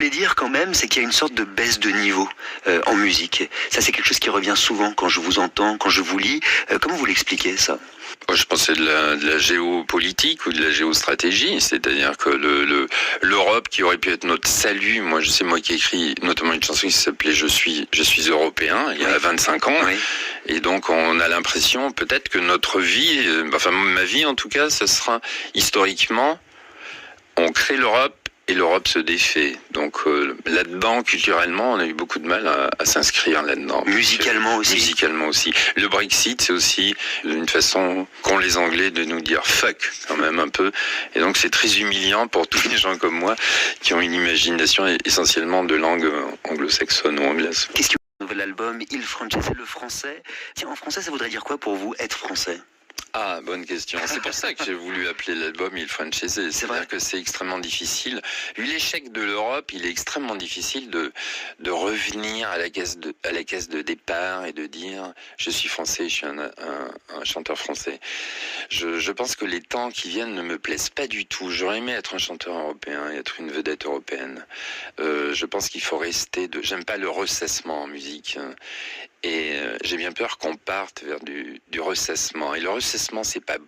Je voulais dire quand même, c'est qu'il y a une sorte de baisse de niveau en musique. Ça, c'est quelque chose qui revient souvent quand je vous entends, quand je vous lis. Comment vous l'expliquez, ça? Je pense que c'est de la géopolitique ou de la géostratégie, c'est-à-dire que l'Europe qui aurait pu être notre salut, moi qui ai écrit notamment une chanson qui s'appelait Je suis européen il y a 25 ans, et donc on a l'impression peut-être que notre vie, enfin ma vie en tout cas, ce sera historiquement, on crée l'Europe et l'Europe se défait. Donc là-dedans, culturellement, on a eu beaucoup de mal à s'inscrire là-dedans. Musicalement aussi. Musicalement aussi. Le Brexit, c'est aussi une façon qu'ont les Anglais de nous dire fuck quand même un peu. Et donc c'est très humiliant pour tous les gens comme moi qui ont une imagination essentiellement de langue anglo-saxonne ou anglaise. Qu'est-ce que vous avez l'album Il Francese, le français? Tiens, en français, ça voudrait dire quoi pour vous, être français? Ah, bonne question. C'est pour ça que j'ai voulu appeler l'album Il Francese. C'est-à-dire que c'est extrêmement difficile. Vu l'échec de l'Europe, il est extrêmement difficile de revenir à la case de départ et de dire je suis français, je suis un chanteur français. Je pense que les temps qui viennent ne me plaisent pas du tout. J'aurais aimé être un chanteur européen et être une vedette européenne. Je pense qu'il faut rester j'aime pas le ressassement en musique. Et j'ai bien peur qu'on parte vers du ressassement. Et le ressassement, c'est pas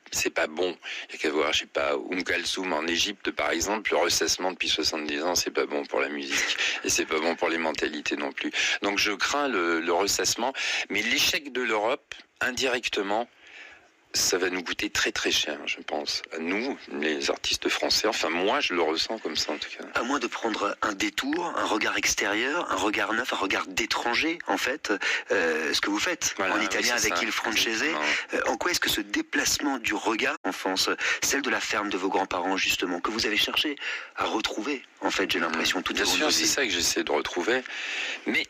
bon. Il y a qu'à voir, je sais pas, Kalsoum en Égypte, par exemple, le ressassement depuis 70 ans, c'est pas bon pour la musique. Et c'est pas bon pour les mentalités non plus. Donc je crains le ressassement. Mais l'échec de l'Europe, indirectement, ça va nous coûter très très cher, je pense. À nous, les artistes français, enfin moi je le ressens comme ça en tout cas. À moins de prendre un détour, un regard extérieur, un regard neuf, un regard d'étranger, en fait, ce que vous faites en italien avec Il Francese, en quoi est-ce que ce déplacement du regard enfance, celle de la ferme de vos grands-parents justement, que vous avez cherché à retrouver, en fait, j'ai l'impression, tout Bien sûr, c'est ça que j'essaie de retrouver, mais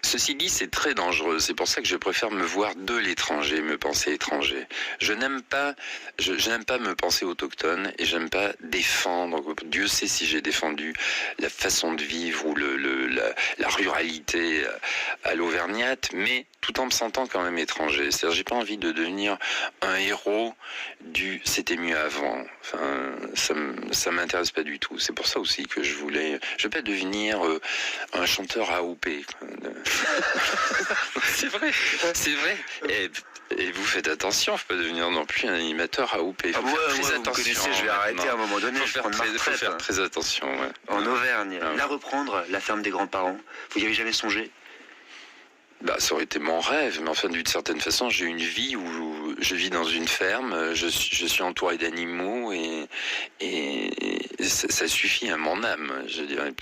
ceci dit, c'est très dangereux. C'est pour ça que je préfère me voir de l'étranger, me penser étranger. Je n'aime pas me penser autochtone et j'aime pas défendre. Dieu sait si j'ai défendu la façon de vivre ou la ruralité à l'auvergnate, mais tout en me sentant quand même étranger. C'est-à-dire, j'ai pas envie de devenir un héros du c'était mieux avant. Enfin, ça m'intéresse pas du tout. C'est pour ça aussi que je veux pas devenir un chanteur AOP. C'est vrai. Et vous faites attention, faut pas devenir non plus un animateur AOP. Vous connaissez, je vais arrêter à un moment donné. Faut faire très attention. Ouais. En Auvergne, la reprendre, la ferme des grands-parents. Vous y avez jamais songé? Ça aurait été mon rêve, mais enfin d'une certaine façon, j'ai une vie où je vis dans une ferme, je suis entouré d'animaux et ça suffit à mon âme, je dirais.